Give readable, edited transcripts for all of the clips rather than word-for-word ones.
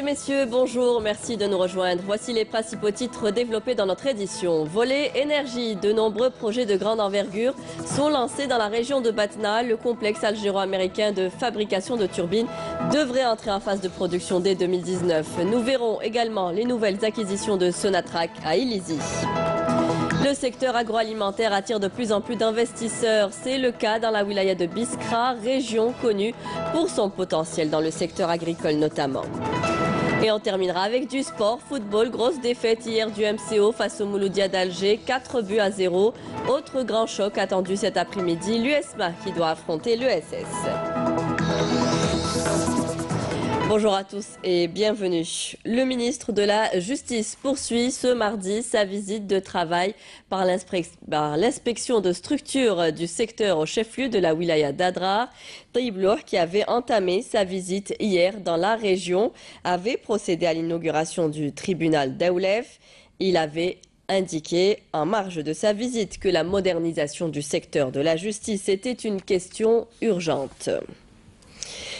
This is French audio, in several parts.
messieurs, bonjour, merci de nous rejoindre. Voici les principaux titres développés dans notre édition. Volet énergie, de nombreux projets de grande envergure sont lancés dans la région de Batna. Le complexe algéro-américain de fabrication de turbines devrait entrer en phase de production dès 2019. Nous verrons également les nouvelles acquisitions de Sonatrach à Illizi. Le secteur agroalimentaire attire de plus en plus d'investisseurs. C'est le cas dans la wilaya de Biskra, région connue pour son potentiel dans le secteur agricole notamment. Et on terminera avec du sport, football, grosse défaite hier du MCO face au Mouloudia d'Alger, 4-0. Autre grand choc attendu cet après-midi, l'USMA qui doit affronter l'ESS. Bonjour à tous et bienvenue. Le ministre de la Justice poursuit ce mardi sa visite de travail par l'inspection de structure du secteur au chef-lieu de la wilaya d'Adrar. Taïb Lour, qui avait entamé sa visite hier dans la région, avait procédé à l'inauguration du tribunal d'Aoulef. Il avait indiqué en marge de sa visite que la modernisation du secteur de la justice était une question urgente.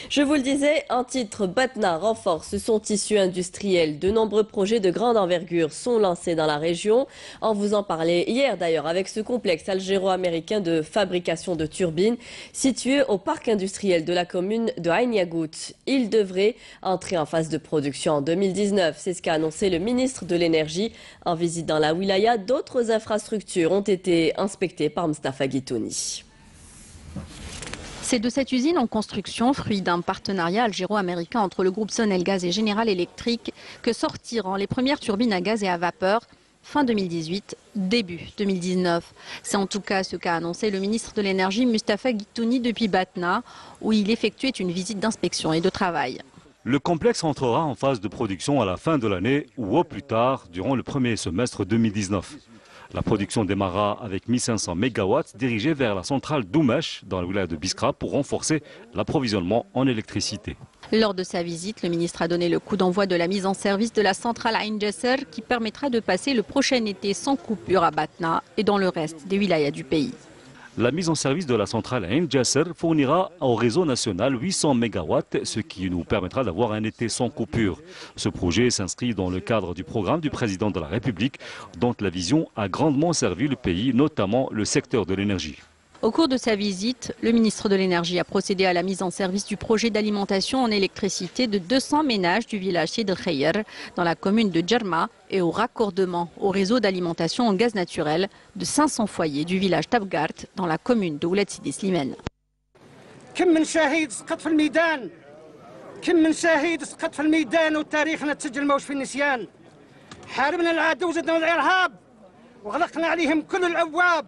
Je vous le disais, en titre, Batna renforce son tissu industriel. De nombreux projets de grande envergure sont lancés dans la région. On vous en parlait hier d'ailleurs avec ce complexe algéro-américain de fabrication de turbines situé au parc industriel de la commune de Ain Yagout. Il devrait entrer en phase de production en 2019. C'est ce qu'a annoncé le ministre de l'Énergie en visite dans la wilaya. D'autres infrastructures ont été inspectées par Mustafa Guitouni. C'est de cette usine en construction, fruit d'un partenariat algéro-américain entre le groupe Sonelgaz et General Electric, que sortiront les premières turbines à gaz et à vapeur fin 2018, début 2019. C'est en tout cas ce qu'a annoncé le ministre de l'Énergie Mustafa Guitouni depuis Batna, où il effectuait une visite d'inspection et de travail. Le complexe entrera en phase de production à la fin de l'année ou au plus tard, durant le premier semestre 2019. La production démarrera avec 1500 MW dirigée vers la centrale d'Oumesh dans la wilaya de Biskra pour renforcer l'approvisionnement en électricité. Lors de sa visite, le ministre a donné le coup d'envoi de la mise en service de la centrale Ain Jasser qui permettra de passer le prochain été sans coupure à Batna et dans le reste des wilayas du pays. La mise en service de la centrale Ain Jasser fournira au réseau national 800 MW, ce qui nous permettra d'avoir un été sans coupure. Ce projet s'inscrit dans le cadre du programme du président de la République, dont la vision a grandement servi le pays, notamment le secteur de l'énergie. Au cours de sa visite, le ministre de l'Énergie a procédé à la mise en service du projet d'alimentation en électricité de 200 ménages du village Sid Khayer dans la commune de Djerma et au raccordement au réseau d'alimentation en gaz naturel de 500 foyers du village Tabgart dans la commune de Ouled Sidi Slimane. كم من شهيد سقط في الميدان كم من شهيد سقط في الميدان وتاريخنا تسجل موش في النسيان حاربنا العدو وزدنا الارهاب وغلقنا عليهم كل الابواب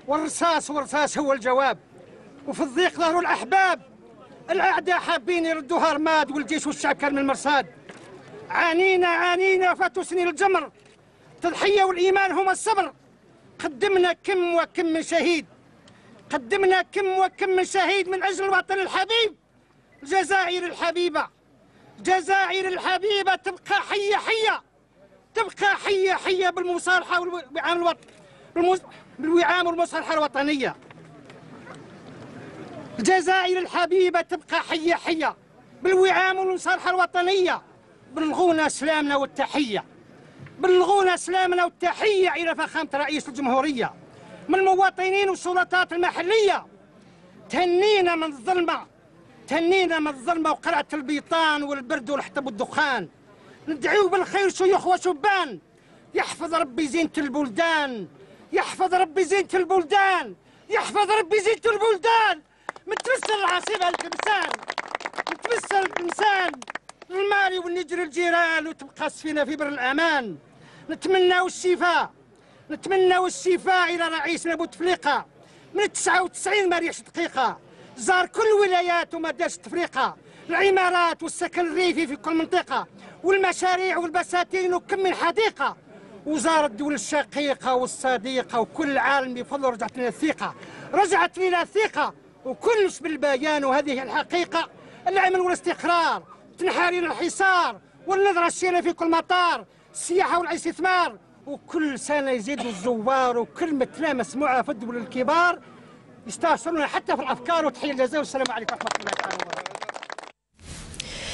والرصاص هو الجواب وفي الضيق ظهروا الأحباب الأعداء حابين يردوها رماد والجيش والشعب كان من المرصاد عانينا فاتوا سنين الجمر تضحية والإيمان هما الصبر قدمنا كم وكم من شهيد من أجل الوطن الحبيب الجزائر الحبيبة تبقى حية بالمصالحة بالوئام والمصالحة الوطنية. الجزائر الحبيبة تبقى حية بالوئام والمصالحة الوطنية. بلغونا سلامنا والتحية إلى فخامة رئيس الجمهورية من المواطنين والسلطات المحلية. تهنينا من الظلمة وقرعة البيطان والبرد والحطب والدخان. ندعو بالخير شيوخ وشبان يحفظ ربي زينة البلدان متمثل العاصمة التمثال المالي والنجر الجيران وتبقى السفينة في بر الأمان. نتمنى الشفاء إلى رئيسنا بوتفليقة من 99 ما ريحش دقيقة زار كل الولايات وما دارش تفريقة. العمارات والسكن الريفي في كل منطقة والمشاريع والبساتين وكم من حديقة. وزارة الدول الشقيقة والصديقة وكل العالم بفضل رجعت لنا الثقة وكلش بالبيان وهذه الحقيقة. الأمن والاستقرار تنحى لنا الحصار والنظرة الشينة في كل مطار السياحة والاستثمار وكل سنة يزيدوا الزوار وكل متلا مسموعة في الدول الكبار يستأثرون حتى في الأفكار. وتحية الجزائر والسلام عليكم ورحمة الله تعالى وبركاته.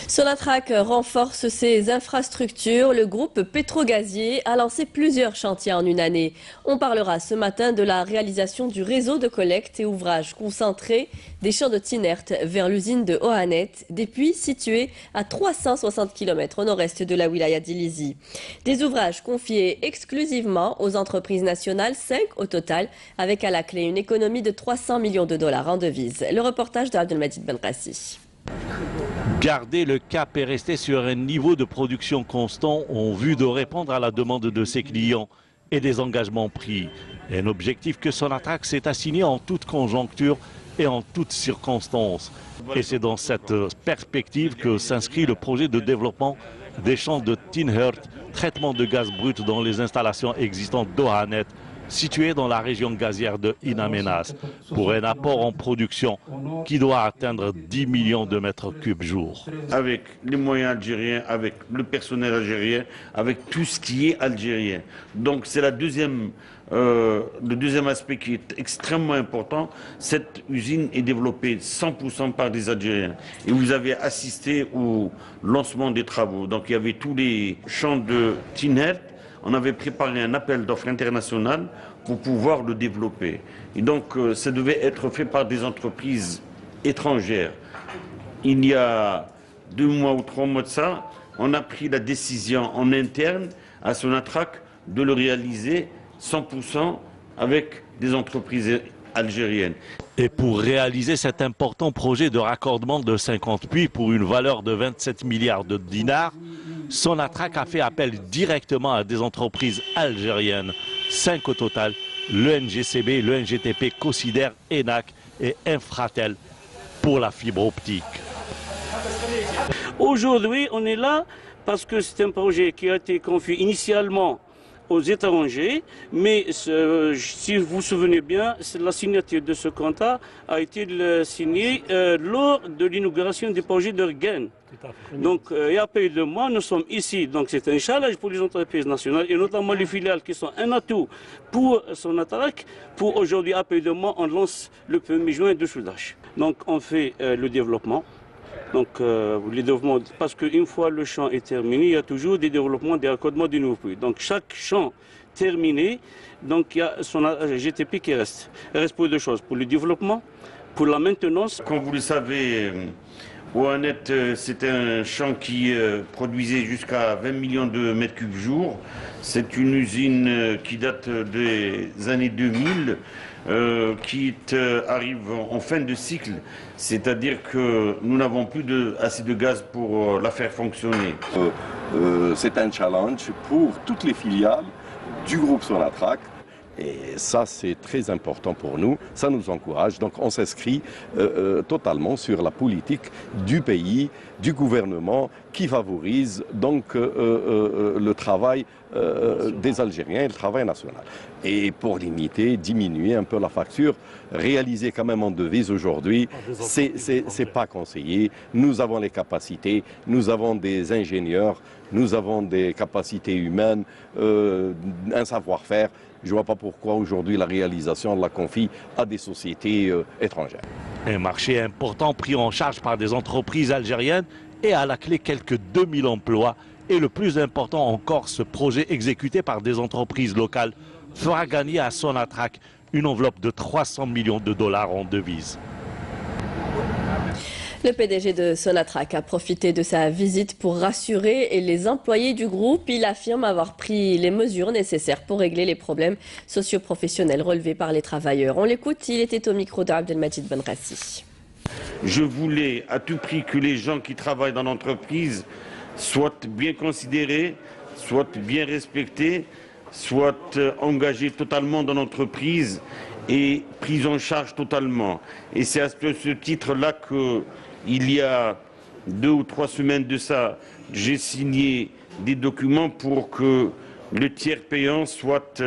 Sonatrach renforce ses infrastructures. Le groupe pétrogazier a lancé plusieurs chantiers en une année. On parlera ce matin de la réalisation du réseau de collecte et ouvrages concentrés des champs de Tinert vers l'usine de Ohanet, des puits situés à 360 km au nord-est de la wilaya d'Ilizi. Des ouvrages confiés exclusivement aux entreprises nationales, 5 au total, avec à la clé une économie de 300 millions de dollars en devises. Le reportage d'Abdelmajid Benrassi. Garder le cap et rester sur un niveau de production constant en vue de répondre à la demande de ses clients et des engagements pris. Un objectif que Sonatrach s'est assigné en toute conjoncture et en toutes circonstances. Et c'est dans cette perspective que s'inscrit le projet de développement des champs de Tinert, traitement de gaz brut dans les installations existantes d'Ohanet, situé dans la région gazière de Inamenas, pour un apport en production qui doit atteindre 10 millions de mètres cubes jour. Avec les moyens algériens, avec le personnel algérien, avec tout ce qui est algérien. Donc c'est le deuxième aspect qui est extrêmement important. Cette usine est développée 100% par des Algériens. Et vous avez assisté au lancement des travaux. Donc il y avait tous les champs de Tinert. On avait préparé un appel d'offres international pour pouvoir le développer. Et donc, ça devait être fait par des entreprises étrangères. Il y a 2 mois ou 3 mois de ça, on a pris la décision en interne à Sonatrach de le réaliser 100% avec des entreprises algériennes. Et pour réaliser cet important projet de raccordement de 50 puits pour une valeur de 27 milliards de dinars, Sonatrach a fait appel directement à des entreprises algériennes, 5 au total, l'ENGCB, l'ENGTP, Cosider, ENAC et Infratel pour la fibre optique. Aujourd'hui, on est là parce que c'est un projet qui a été confié initialement aux étrangers, mais si vous vous souvenez bien, la signature de ce contrat a été signée lors de l'inauguration du projet de Rgen. Donc, il y a peu de mois, nous sommes ici. Donc, c'est un challenge pour les entreprises nationales et notamment les filiales qui sont un atout pour Sonatrach. Pour aujourd'hui, à peu de mois, on lance le 1er juin de soudage. Donc, on fait le développement. Donc, les développements, parce qu'une fois le champ est terminé, il y a toujours des développements, des raccordements de nouveaux puits. Donc, chaque champ terminé, donc il y a son GTP qui reste. Il reste pour 2 choses, pour le développement, pour la maintenance. Comme vous le savez, Ohanet, c'est un champ qui produisait jusqu'à 20 millions de mètres cubes jour. C'est une usine qui date des années 2000. Qui arrive en fin de cycle, c'est-à-dire que nous n'avons plus assez de gaz pour la faire fonctionner. C'est un challenge pour toutes les filiales du groupe Sonatrach. Et ça, c'est très important pour nous, ça nous encourage. Donc on s'inscrit totalement sur la politique du pays, du gouvernement, qui favorise donc le travail des Algériens et le travail national. Et pour limiter, diminuer un peu la facture, réaliser quand même en devise aujourd'hui, c'est pas conseillé. Nous avons les capacités, nous avons des ingénieurs, nous avons des capacités humaines, un savoir-faire. Je ne vois pas pourquoi aujourd'hui la réalisation de la confie à des sociétés étrangères. Un marché important pris en charge par des entreprises algériennes et à la clé quelques 2000 emplois. Et le plus important encore, ce projet exécuté par des entreprises locales fera gagner à Sonatrach une enveloppe de 300 millions de dollars en devises. Le PDG de Sonatrach a profité de sa visite pour rassurer les employés du groupe. Il affirme avoir pris les mesures nécessaires pour régler les problèmes socio-professionnels relevés par les travailleurs. On l'écoute, il était au micro d'Abdelmajid Benrassi. Je voulais à tout prix que les gens qui travaillent dans l'entreprise soient bien considérés, soient bien respectés, soient engagés totalement dans l'entreprise et pris en charge totalement. Et c'est à ce titre-là qu'il y a 2 ou 3 semaines de ça, j'ai signé des documents pour que le tiers payant soit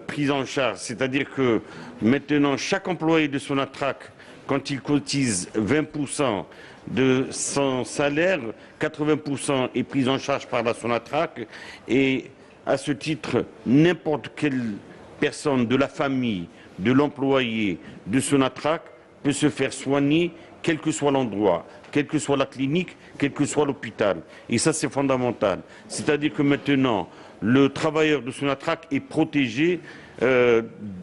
pris en charge. C'est-à-dire que maintenant, chaque employé de Sonatrach, quand il cotise 20% de son salaire, 80% est pris en charge par la Sonatrach. Et à ce titre, n'importe quelle personne de la famille, de l'employé, de Sonatrach peut se faire soigner quel que soit l'endroit, quelle que soit la clinique, quel que soit l'hôpital. Et ça, c'est fondamental. C'est-à-dire que maintenant, le travailleur de Sonatrach est protégé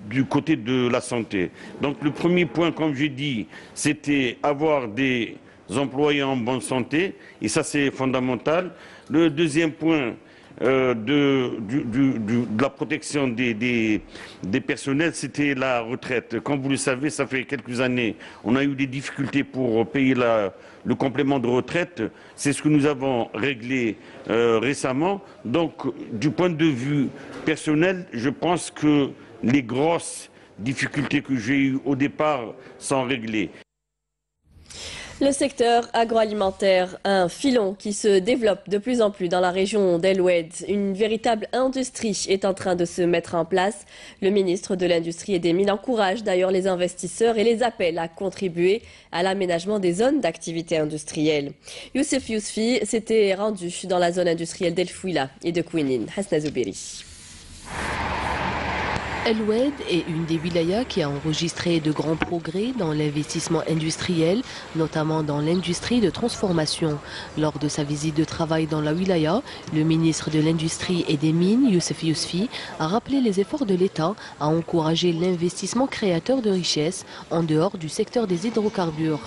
du côté de la santé. Donc le premier point, comme j'ai dit, c'était avoir des employés en bonne santé, et ça c'est fondamental. Le deuxième point, de la protection des personnels, c'était la retraite. Comme vous le savez, ça fait quelques années, on a eu des difficultés pour payer le complément de retraite. C'est ce que nous avons réglé récemment. Donc, du point de vue personnel, je pense que les grosses difficultés que j'ai eues au départ sont réglées. Le secteur agroalimentaire, un filon qui se développe de plus en plus dans la région d'El Oued. Une véritable industrie est en train de se mettre en place. Le ministre de l'Industrie et des Mines encourage d'ailleurs les investisseurs et les appelle à contribuer à l'aménagement des zones d'activité industrielle. Youssef Yousfi s'était rendu dans la zone industrielle d'El Fouila et de Kouinine. Hasna Zouberi. El Oued est une des wilayas qui a enregistré de grands progrès dans l'investissement industriel, notamment dans l'industrie de transformation. Lors de sa visite de travail dans la wilaya, le ministre de l'Industrie et des Mines, Youssef Yousfi, a rappelé les efforts de l'État à encourager l'investissement créateur de richesses en dehors du secteur des hydrocarbures.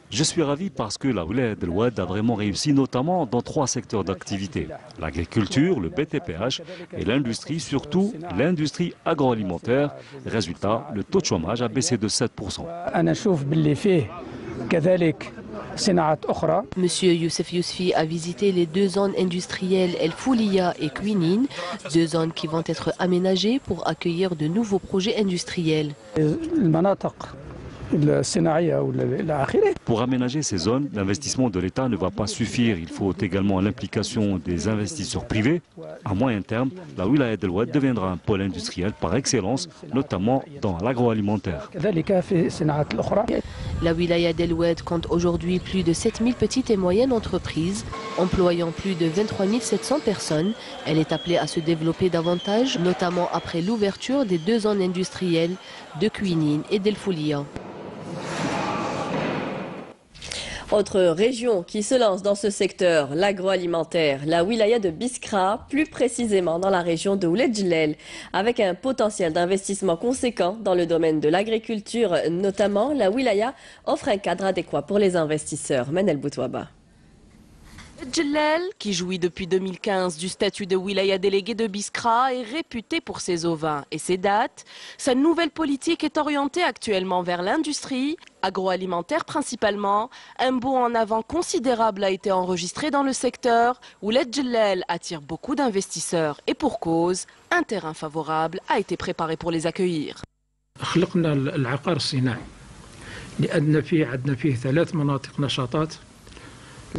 Je suis ravi parce que la wilaya d'El Oued a vraiment réussi, notamment dans 3 secteurs d'activité. L'agriculture, le BTPH et l'industrie, surtout l'industrie agroalimentaire. Résultat, le taux de chômage a baissé de 7%. Monsieur Youssef Yousfi a visité les 2 zones industrielles El Foulia et Kouinine, 2 zones qui vont être aménagées pour accueillir de nouveaux projets industriels. Pour aménager ces zones, l'investissement de l'État ne va pas suffire. Il faut également l'implication des investisseurs privés. À moyen terme, la wilaya d'El Oued deviendra un pôle industriel par excellence, notamment dans l'agroalimentaire. La wilaya d'El Oued compte aujourd'hui plus de 7000 petites et moyennes entreprises, employant plus de 23 700 personnes. Elle est appelée à se développer davantage, notamment après l'ouverture des 2 zones industrielles de Kouinine et d'El Foulia. Autre région qui se lance dans ce secteur, l'agroalimentaire, la wilaya de Biskra, plus précisément dans la région de Ouled Djellel, avec un potentiel d'investissement conséquent dans le domaine de l'agriculture notamment. La wilaya offre un cadre adéquat pour les investisseurs. Manel Boutouaba. Djellel, qui jouit depuis 2015 du statut de wilaya délégué de Biskra, est réputé pour ses ovins et ses dattes. Sa nouvelle politique est orientée actuellement vers l'industrie, agroalimentaire principalement. Un bond en avant considérable a été enregistré dans le secteur où Ouled Djellel attire beaucoup d'investisseurs et pour cause, un terrain favorable a été préparé pour les accueillir.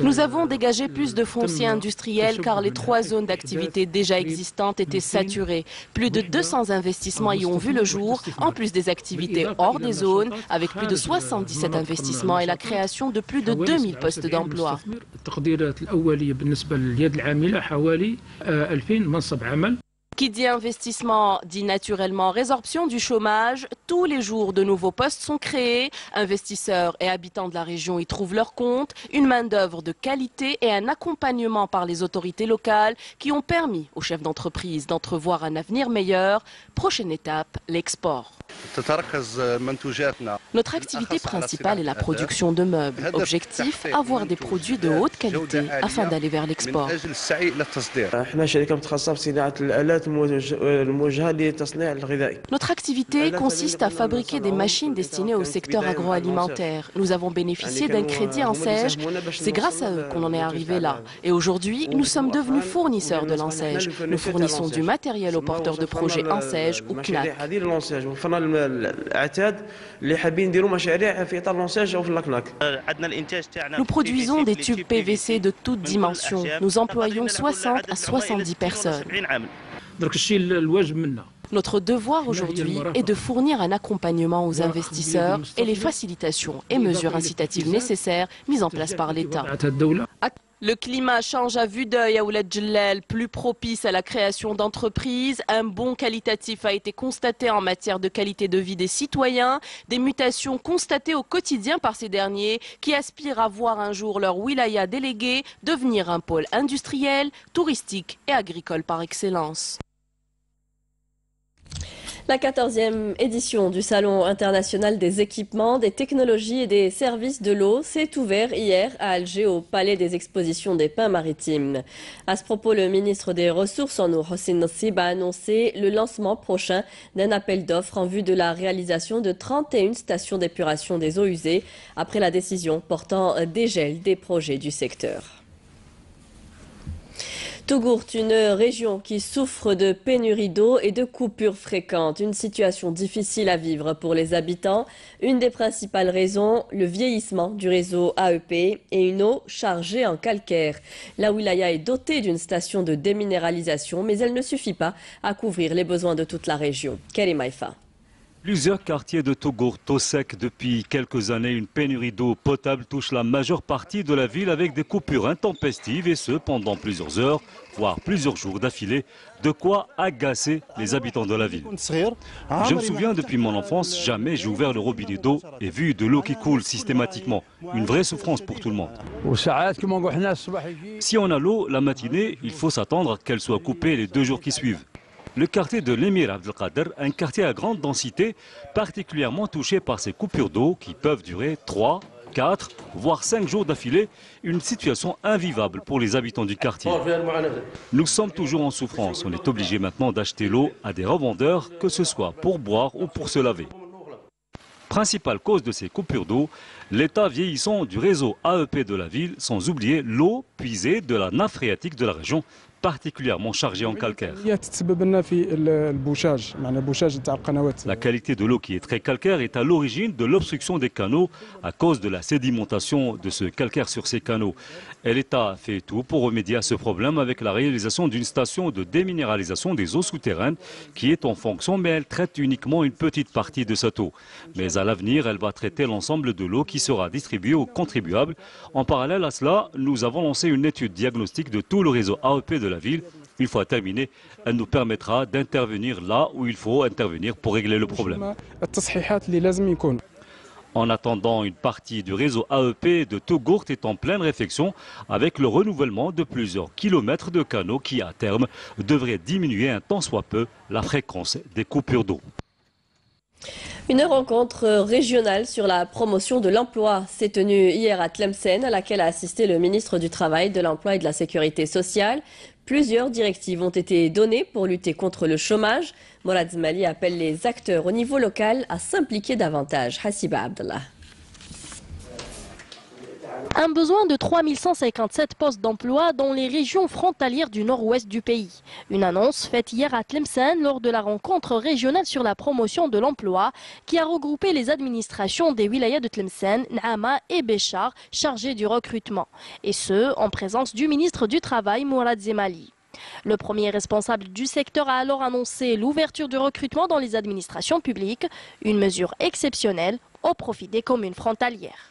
Nous avons dégagé plus de foncier industriel car les 3 zones d'activité déjà existantes étaient saturées. Plus de 200 investissements y ont vu le jour, en plus des activités hors des zones, avec plus de 77 investissements et la création de plus de 2000 postes d'emploi. Qui dit investissement dit naturellement résorption du chômage. Tous les jours, de nouveaux postes sont créés. Investisseurs et habitants de la région y trouvent leur compte. Une main-d'œuvre de qualité et un accompagnement par les autorités locales qui ont permis aux chefs d'entreprise d'entrevoir un avenir meilleur. Prochaine étape, l'export. Notre activité principale est la production de meubles. Objectif, avoir des produits de haute qualité afin d'aller vers l'export. Notre activité consiste à fabriquer des machines destinées au secteur agroalimentaire. Nous avons bénéficié d'un crédit ANSEJ. C'est grâce à eux qu'on en est arrivé là. Et aujourd'hui, nous sommes devenus fournisseurs de l'ANSEJ. Nous fournissons du matériel aux porteurs de projets ANSEJ ou CNAC. Nous produisons des tubes PVC de toutes dimensions. Nous employons 60 à 70 personnes. Notre devoir aujourd'hui est de fournir un accompagnement aux investisseurs et les facilitations et mesures incitatives nécessaires mises en place par l'État. Le climat change à vue d'œil à Ouled Djellal, plus propice à la création d'entreprises. Un bond qualitatif a été constaté en matière de qualité de vie des citoyens. Des mutations constatées au quotidien par ces derniers qui aspirent à voir un jour leur wilaya délégué devenir un pôle industriel, touristique et agricole par excellence. La 14e édition du Salon international des équipements, des technologies et des services de l'eau s'est ouverte hier à Alger au Palais des expositions des Pins maritimes. À ce propos, le ministre des Ressources en eau, Hossein Nassib, a annoncé le lancement prochain d'un appel d'offres en vue de la réalisation de 31 stations d'épuration des eaux usées après la décision portant dégel des projets du secteur. Tougourt, une région qui souffre de pénurie d'eau et de coupures fréquentes. Une situation difficile à vivre pour les habitants. Une des principales raisons, le vieillissement du réseau AEP et une eau chargée en calcaire. La wilaya est dotée d'une station de déminéralisation, mais elle ne suffit pas à couvrir les besoins de toute la région. Karim Haïfa. Plusieurs quartiers de Tougourt au sec depuis quelques années. Une pénurie d'eau potable touche la majeure partie de la ville avec des coupures intempestives et ce pendant plusieurs heures, voire plusieurs jours d'affilée. De quoi agacer les habitants de la ville. Je me souviens depuis mon enfance, jamais j'ai ouvert le robinet d'eau et vu de l'eau qui coule systématiquement. Une vraie souffrance pour tout le monde. Si on a l'eau la matinée, il faut s'attendre qu'elle soit coupée les 2 jours qui suivent. Le quartier de l'Émir Abdelkader, un quartier à grande densité, particulièrement touché par ces coupures d'eau qui peuvent durer 3, 4, voire 5 jours d'affilée, une situation invivable pour les habitants du quartier. Nous sommes toujours en souffrance. On est obligé maintenant d'acheter l'eau à des revendeurs, que ce soit pour boire ou pour se laver. Principale cause de ces coupures d'eau, l'état vieillissant du réseau AEP de la ville, sans oublier l'eau puisée de la nappe phréatique de la région, particulièrement chargée en calcaire. La qualité de l'eau qui est très calcaire est à l'origine de l'obstruction des canaux à cause de la sédimentation de ce calcaire sur ces canaux. Et l'État fait tout pour remédier à ce problème avec la réalisation d'une station de déminéralisation des eaux souterraines qui est en fonction, mais elle traite uniquement une petite partie de cette eau. Mais à l'avenir, elle va traiter l'ensemble de l'eau qui sera distribuée aux contribuables. En parallèle à cela, nous avons lancé une étude diagnostique de tout le réseau AEP de la ville. Une fois terminée, elle nous permettra d'intervenir là où il faut intervenir pour régler le problème. En attendant, une partie du réseau AEP de Tougourt est en pleine réflexion avec le renouvellement de plusieurs kilomètres de canaux qui, à terme, devraient diminuer un tant soit peu la fréquence des coupures d'eau. Une rencontre régionale sur la promotion de l'emploi s'est tenue hier à Tlemcen, à laquelle a assisté le ministre du Travail, de l'Emploi et de la Sécurité sociale. Plusieurs directives ont été données pour lutter contre le chômage. Morad Zmali appelle les acteurs au niveau local à s'impliquer davantage. Hassiba Abdallah. Un besoin de 3157 postes d'emploi dans les régions frontalières du nord-ouest du pays. Une annonce faite hier à Tlemcen lors de la rencontre régionale sur la promotion de l'emploi qui a regroupé les administrations des wilayas de Tlemcen, N'Ama et Béchar chargées du recrutement. Et ce, en présence du ministre du Travail, Morad Zmali. Le premier responsable du secteur a alors annoncé l'ouverture du recrutement dans les administrations publiques, une mesure exceptionnelle au profit des communes frontalières.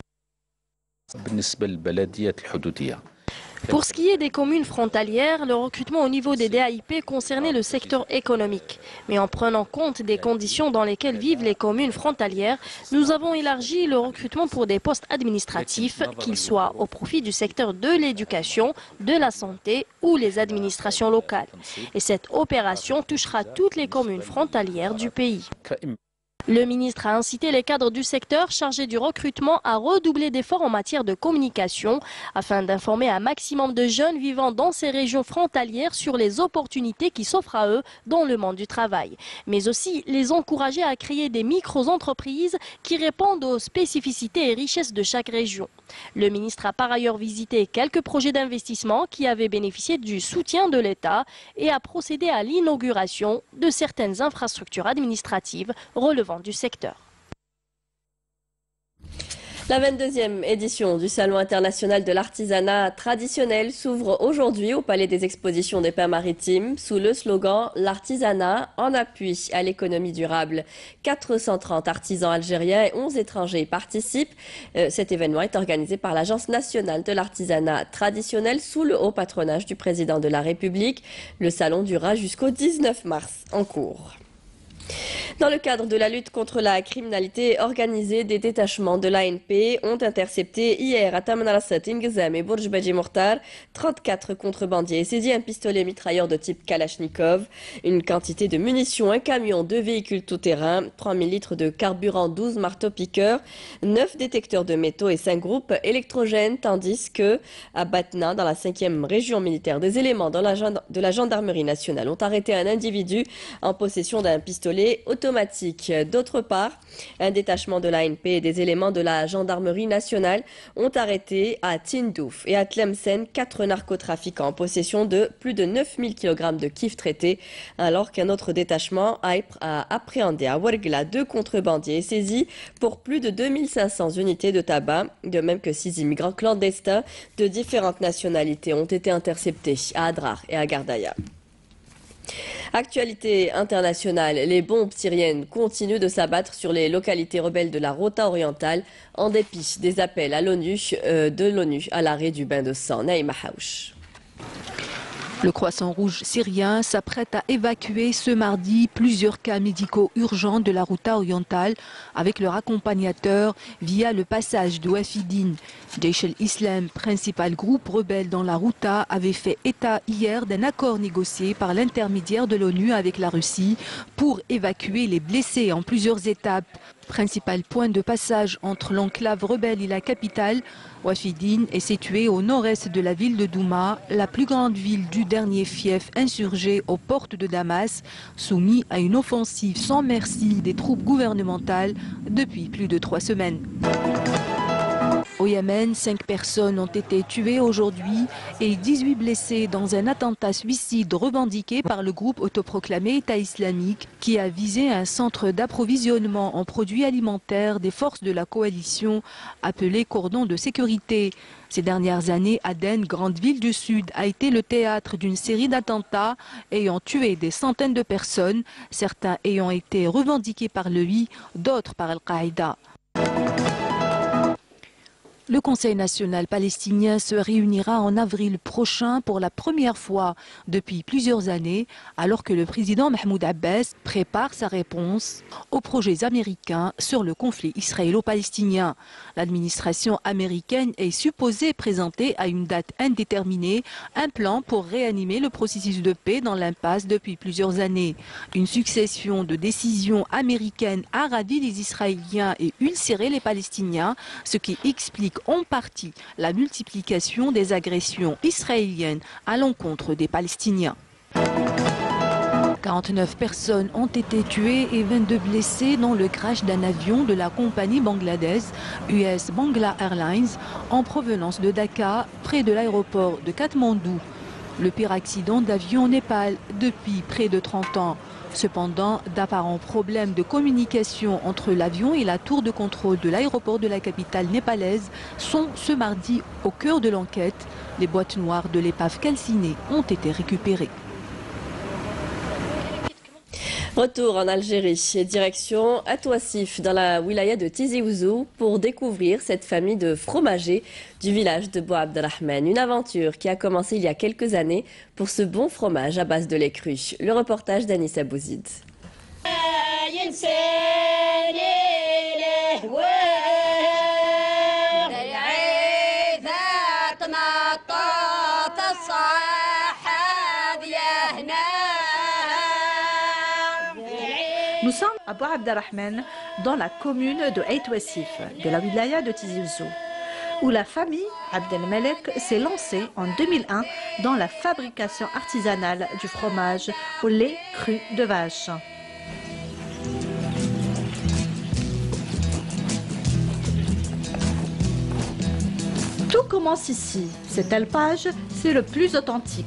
Pour ce qui est des communes frontalières, le recrutement au niveau des DAIP concernait le secteur économique. Mais en prenant compte des conditions dans lesquelles vivent les communes frontalières, nous avons élargi le recrutement pour des postes administratifs, qu'ils soient au profit du secteur de l'éducation, de la santé ou les administrations locales. Et cette opération touchera toutes les communes frontalières du pays. Le ministre a incité les cadres du secteur chargés du recrutement à redoubler d'efforts en matière de communication afin d'informer un maximum de jeunes vivant dans ces régions frontalières sur les opportunités qui s'offrent à eux dans le monde du travail. Mais aussi les encourager à créer des micro-entreprises qui répondent aux spécificités et richesses de chaque région. Le ministre a par ailleurs visité quelques projets d'investissement qui avaient bénéficié du soutien de l'État et a procédé à l'inauguration de certaines infrastructures administratives relevant du secteur. La 22e édition du Salon international de l'artisanat traditionnel s'ouvre aujourd'hui au Palais des Expositions des Pins Maritimes sous le slogan « L'artisanat en appui à l'économie durable ». 430 artisans algériens et 11 étrangers participent. Cet événement est organisé par l'Agence nationale de l'artisanat traditionnel sous le haut patronage du président de la République. Le salon durera jusqu'au 19 mars en cours. Dans le cadre de la lutte contre la criminalité organisée, des détachements de l'ANP ont intercepté hier à Tamanrasset, Ingezem et Bourj Badji Mokhtar 34 contrebandiers et saisi un pistolet mitrailleur de type Kalachnikov, une quantité de munitions, un camion, 2 véhicules tout-terrain, 3000 litres de carburant, 12 marteaux-piqueurs, 9 détecteurs de métaux et 5 groupes électrogènes, tandis que à Batna, dans la 5e région militaire, des éléments de la gendarmerie nationale ont arrêté un individu en possession d'un pistolet automatique. D'autre part, un détachement de l'ANP et des éléments de la gendarmerie nationale ont arrêté à Tindouf et à Tlemcen 4 narcotrafiquants en possession de plus de 9000 kg de kif traités, alors qu'un autre détachement a appréhendé à Ouargla 2 contrebandiers et saisi pour plus de 2500 unités de tabac, de même que 6 immigrants clandestins de différentes nationalités ont été interceptés à Adrar et à Gardaïa. Actualité internationale, les bombes syriennes continuent de s'abattre sur les localités rebelles de la Ghouta orientale en dépit des appels à de l'ONU à l'arrêt du bain de sang. Naïma Haouch. Le Croissant Rouge syrien s'apprête à évacuer ce mardi plusieurs cas médicaux urgents de la Ghouta orientale avec leur accompagnateur via le passage de Wafidine. Jaish al-Islam, principal groupe rebelle dans la Ghouta, avait fait état hier d'un accord négocié par l'intermédiaire de l'ONU avec la Russie pour évacuer les blessés en plusieurs étapes. Principal point de passage entre l'enclave rebelle et la capitale, Wafidine est situé au nord-est de la ville de Douma, la plus grande ville du dernier fief insurgé aux portes de Damas, soumis à une offensive sans merci des troupes gouvernementales depuis plus de 3 semaines. Au Yémen, 5 personnes ont été tuées aujourd'hui et 18 blessées dans un attentat suicide revendiqué par le groupe autoproclamé État islamique qui a visé un centre d'approvisionnement en produits alimentaires des forces de la coalition appelé cordon de sécurité. Ces dernières années, Aden, grande ville du sud, a été le théâtre d'une série d'attentats ayant tué des centaines de personnes, certains ayant été revendiqués par l'EI, d'autres par Al-Qaïda. Le Conseil national palestinien se réunira en avril prochain pour la première fois depuis plusieurs années, alors que le président Mahmoud Abbas prépare sa réponse aux projets américains sur le conflit israélo-palestinien. L'administration américaine est supposée présenter à une date indéterminée un plan pour réanimer le processus de paix dans l'impasse depuis plusieurs années. Une succession de décisions américaines a ravi les Israéliens et ulcéré les Palestiniens, ce qui explique en partie la multiplication des agressions israéliennes à l'encontre des Palestiniens. 49 personnes ont été tuées et 22 blessées dans le crash d'un avion de la compagnie bangladaise US Bangla Airlines en provenance de Dhaka, près de l'aéroport de Katmandou. Le pire accident d'avion au Népal depuis près de 30 ans. Cependant, d'apparents problèmes de communication entre l'avion et la tour de contrôle de l'aéroport de la capitale népalaise sont ce mardi au cœur de l'enquête. Les boîtes noires de l'épave calcinée ont été récupérées. Retour en Algérie, direction Atouassif dans la wilaya de Tizi Ouzou pour découvrir cette famille de fromagers du village de Bouabdelrahman. Une aventure qui a commencé il y a quelques années pour ce bon fromage à base de lait cru. Le reportage d'Anissa Bouzid. Nous sommes à Bouabdelrahman, dans la commune de Atouassif, de la wilaya de Tizi Ouzou, où la famille Abdelmalek s'est lancée en 2001 dans la fabrication artisanale du fromage au lait cru de vache. Tout commence ici. Cet alpage, c'est le plus authentique.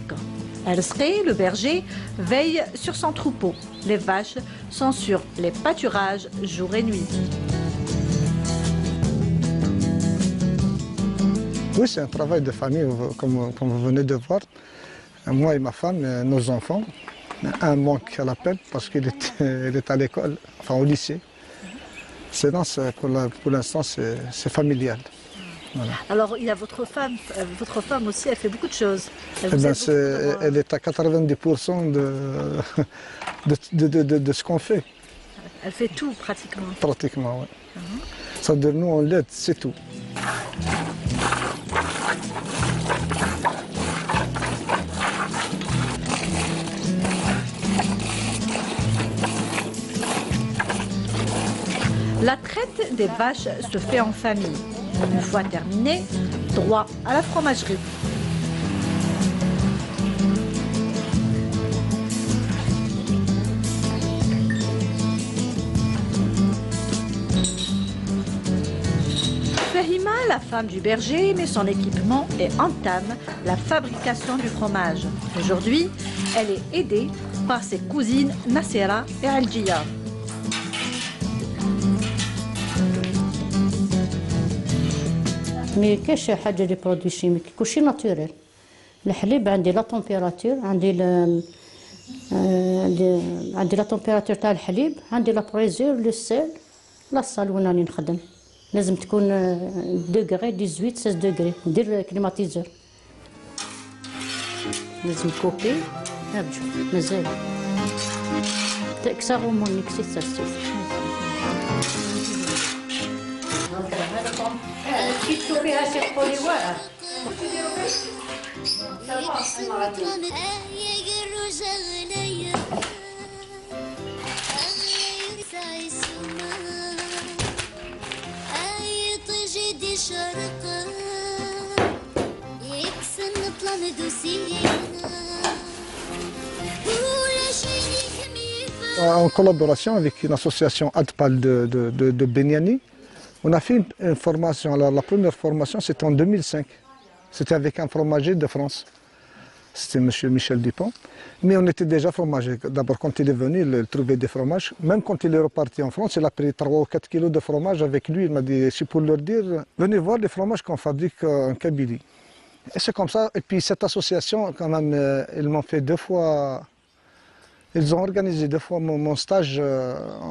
El-Sré, le berger, veille sur son troupeau. Les vaches sont sur les pâturages jour et nuit. Oui, c'est un travail de famille, comme vous venez de voir. Moi et ma femme, nos enfants. Un manque à l'appel parce qu'il est à l'école, enfin au lycée. Sinon, pour l'instant, c'est familial. Voilà. Alors, il y a votre femme aussi, elle fait beaucoup de choses. Elle est à 90% de ce qu'on fait. Elle fait tout, pratiquement. Pratiquement, oui. Ça veut dire, nous, on l'aide, c'est tout. La traite des vaches se fait en famille. Une fois terminée, droit à la fromagerie. Fahima, la femme du berger, met son équipement et entame la fabrication du fromage. Aujourd'hui, elle est aidée par ses cousines Nassera et Algia. مي كاش حاجه لي برودوي شيميك كلشي ناتوريل. الحليب عندي لا تمبيراتور، عندي لا تمبيراتور تاع الحليب، عندي لا بريزور لو سيل لا صال وين راني نخدم لازم تكون دوغري 18 16 دوغري، ندير كليماتيزور لازم كوبي نرجع مازال تكسر مونيك سي ساسيس. كي تشوفيها شي تقولي واعر En collaboration avec une association ADPAL de Beniani, on a fait une formation. Alors, la première formation, c'était en 2005. C'était avec un fromager de France. C'était M. Michel Dupont. Mais on était déjà fromager. D'abord, quand il est venu, il trouvait des fromages. Même quand il est reparti en France, il a pris 3 ou 4 kilos de fromage avec lui. Il m'a dit, c'est pour leur dire, venez voir les fromages qu'on fabrique en Kabylie. Et c'est comme ça. Et puis cette association, quand même, ils m'ont fait 2 fois... Ils ont organisé 2 fois mon stage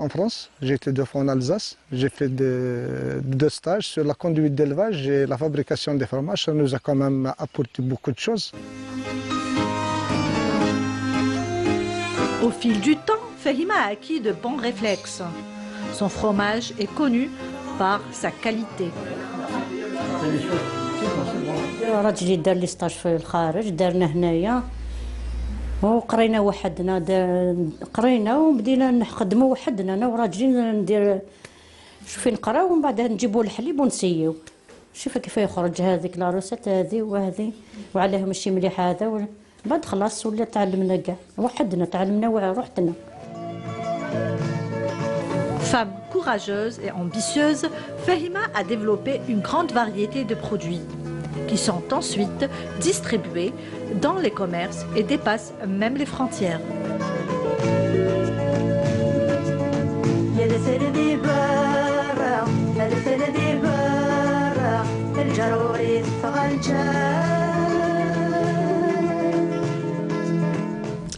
en France. J'ai été 2 fois en Alsace. J'ai fait 2 stages sur la conduite d'élevage et la fabrication des fromages. Ça nous a quand même apporté beaucoup de choses. Au fil du temps, Fahima a acquis de bons réflexes. Son fromage est connu par sa qualité. راجلي دار لي ستاج في الخارج، دارنا هنايا وقرينا وحدنا، قرينا وبدينا نخدموا وحدنا انا وراجلي ندير شوفي نقراو ومن بعد نجيبوا الحليب ونسيو. شوفي كيف يخرج هذيك لاروسات هذه وهذه وعليها ماشي مليح هذا بعد خلاص ولا تعلمنا كاع وحدنا تعلمنا وحدنا. Femme courageuse et ambitieuse, Fahima a développé une grande variété de produits qui sont ensuite distribués dans les commerces et dépassent même les frontières.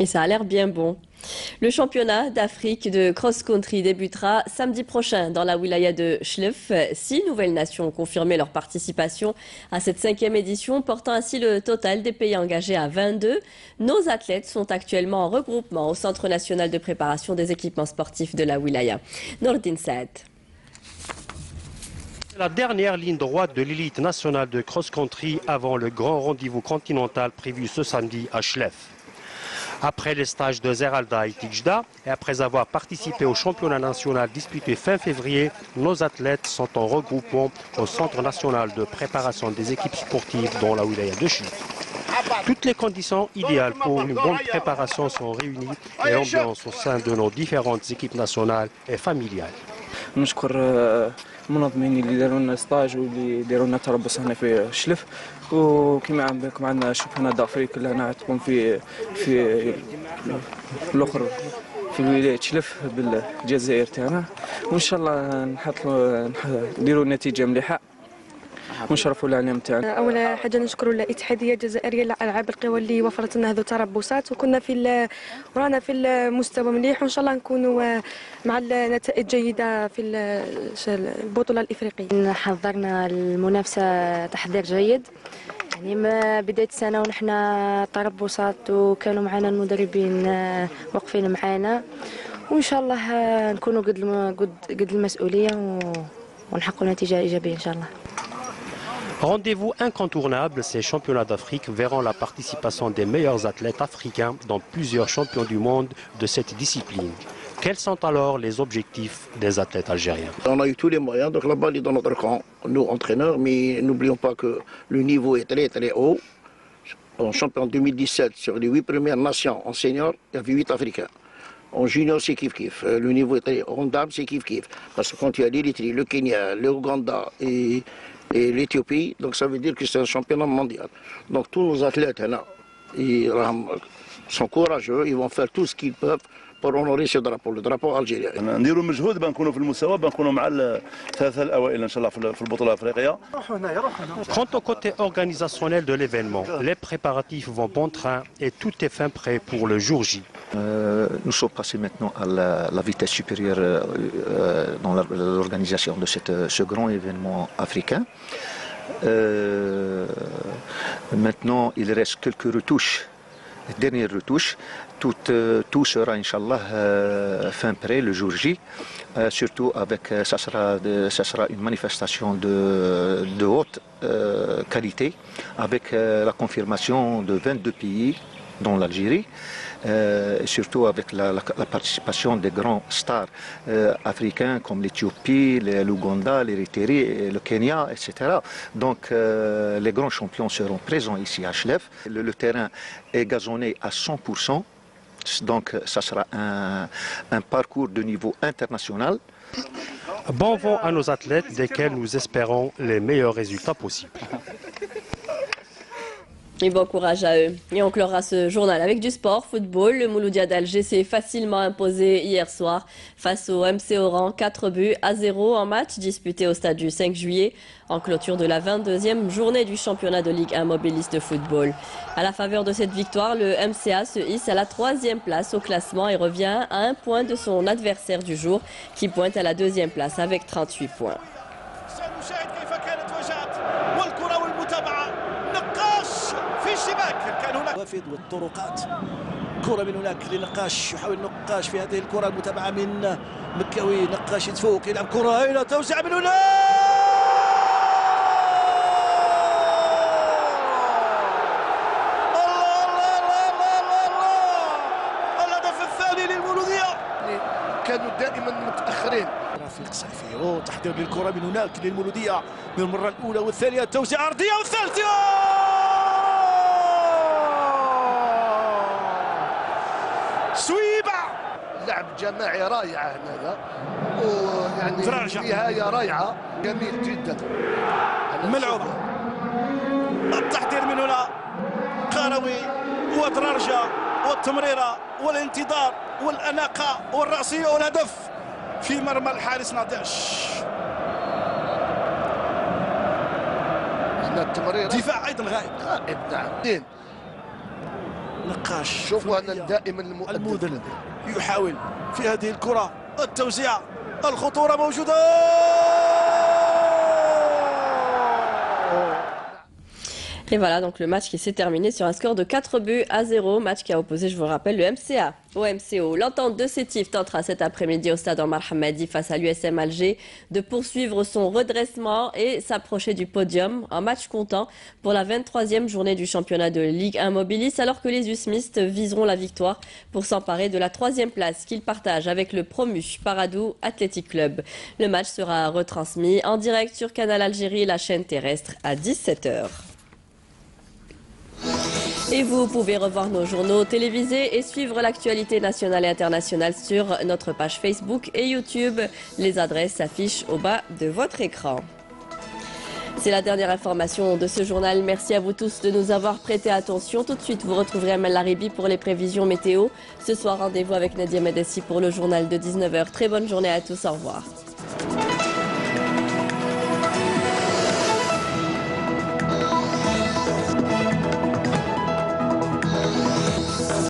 Et ça a l'air bien bon. Le championnat d'Afrique de cross-country débutera samedi prochain dans la wilaya de Chlef. 6 nouvelles nations ont confirmé leur participation à cette 5e édition, portant ainsi le total des pays engagés à 22. Nos athlètes sont actuellement en regroupement au Centre national de préparation des équipements sportifs de la wilaya. Nordin Saad. La dernière ligne droite de l'élite nationale de cross-country avant le grand rendez-vous continental prévu ce samedi à Chlef. Après les stages de Zeralda et Tijda, et après avoir participé au championnat national disputé fin février, nos athlètes sont en regroupement au Centre national de préparation des équipes sportives dans la wilaya de Chlef. Toutes les conditions idéales pour une bonne préparation sont réunies et l'ambiance au sein de nos différentes équipes nationales est familiale. المنظمين اللي داروا لنا ستاج واللي داروا لنا تربص هنا في شلف وكما عندكم عندنا الشامبيونات دافريك اللي هنا تكون في الاخر في ولايه شلف بالجزائر تاعنا وان شاء الله نديروا نتيجه مليحه ونشرفوا الاعلام تاعنا. اول حاجه نشكروا الاتحاديه الجزائريه للالعاب القوى اللي وفرت لنا هذو التربصات، وكنا ورانا في المستوى مليح، وان شاء الله نكونوا مع النتائج جيده في البطوله الافريقيه. حضرنا المنافسه تحضير جيد، يعني ما بدايه السنه ونحن تربصات، وكانوا معنا المدربين واقفين معنا، وان شاء الله نكونوا قد المسؤوليه ونحققوا نتيجه ايجابيه ان شاء الله. Rendez-vous incontournable, ces championnats d'Afrique verront la participation des meilleurs athlètes africains dans plusieurs champions du monde de cette discipline. Quels sont alors les objectifs des athlètes algériens? On a eu tous les moyens, donc la balle est dans notre camp, nous entraîneurs, mais n'oublions pas que le niveau est très très haut. En champion 2017, sur les 8 premières nations en senior, il y avait 8 Africains. En junior, c'est kiff-kiff. Le niveau est très haut. En dame, c'est kiff-kiff. Parce que quand tu as l'Érythrée, le Kenya, le Ouganda et l'Éthiopie, donc ça veut dire que c'est un championnat mondial. Donc tous nos athlètes là, ils sont courageux, ils vont faire tout ce qu'ils peuvent pour honorer ce drapeau, le drapeau algérien. نديروا مجهود بنكونوا في المستوى، بنكونوا مع الثلاثه الاوائل ان شاء الله في البطوله الافريقيه. Quant au côté organisationnel de l'événement, les préparatifs vont bon train et tout est fin prêt pour le jour J. Nous sommes passés maintenant à la vitesse supérieure dans l'organisation de ce grand événement africain. Maintenant, il reste quelques retouches, les dernières retouches. Tout sera, Inch'Allah, fin prêt le jour J. Surtout avec, ça sera une manifestation de haute qualité, avec la confirmation de 22 pays dont l'Algérie. Et surtout avec la participation des grands stars africains comme l'Éthiopie, l'Ouganda, l'Érythrée, le Kenya, etc. Donc les grands champions seront présents ici à Chlef. Le terrain est gazonné à 100%, donc ça sera un parcours de niveau international. Bon vent à nos athlètes, desquels nous espérons les meilleurs résultats possibles. Et bon courage à eux. Et on clora ce journal avec du sport, football. Le Mouloudia d'Alger s'est facilement imposé hier soir face au MC Oran, 4-0 en match disputé au stade du 5 juillet en clôture de la 22e journée du championnat de Ligue 1 mobiliste de football. À la faveur de cette victoire, le MCA se hisse à la 3e place au classement et revient à 1 point de son adversaire du jour qui pointe à la 2e place avec 38 points. والطرقات كرة من هناك لنقاش، يحاول نقاش في هذه الكرة المتابعة من مكاوي، نقاش يتفوق يلعب كرة إلى توزيع من هنا، الهدف الثاني للمولودية. كانوا دائما متأخرين. رفيق صيفي وتحضير للكرة من هناك للمولودية للمرة الأولى والثانية، توزيع أرضية والثالثة. سويبة لعب جماعي رائع هذا، ويعني نهاية رائعة، جميل جدا ملعوبة. التحضير من هنا قروي ودرارجة والتمريرة والانتظار والأناقة والرأسية والهدف في مرمى الحارس ناداش. دفاع أيضا غائب. نعم. نقاش شوفوا أنا دائما المذنب يحاول في هذه الكرة التوزيع، الخطورة موجودة. Et voilà donc le match qui s'est terminé sur un score de 4-0, match qui a opposé, je vous rappelle, le MCA au MCO. L'entente de Sétif tentera cet après-midi au stade Omar Hamadi face à l'USM Alger de poursuivre son redressement et s'approcher du podium, un match comptant pour la 23e journée du championnat de Ligue 1 mobiliste, alors que les Usmistes viseront la victoire pour s'emparer de la 3e place qu'ils partagent avec le promu Paradou Athletic Club. Le match sera retransmis en direct sur Canal Algérie, la chaîne terrestre, à 17h. Et vous pouvez revoir nos journaux télévisés et suivre l'actualité nationale et internationale sur notre page Facebook et YouTube. Les adresses s'affichent au bas de votre écran. C'est la dernière information de ce journal. Merci à vous tous de nous avoir prêté attention. Tout de suite, vous retrouverez Amel Laribi pour les prévisions météo. Ce soir, rendez-vous avec Nadia Medessi pour le journal de 19h. Très bonne journée à tous. Au revoir.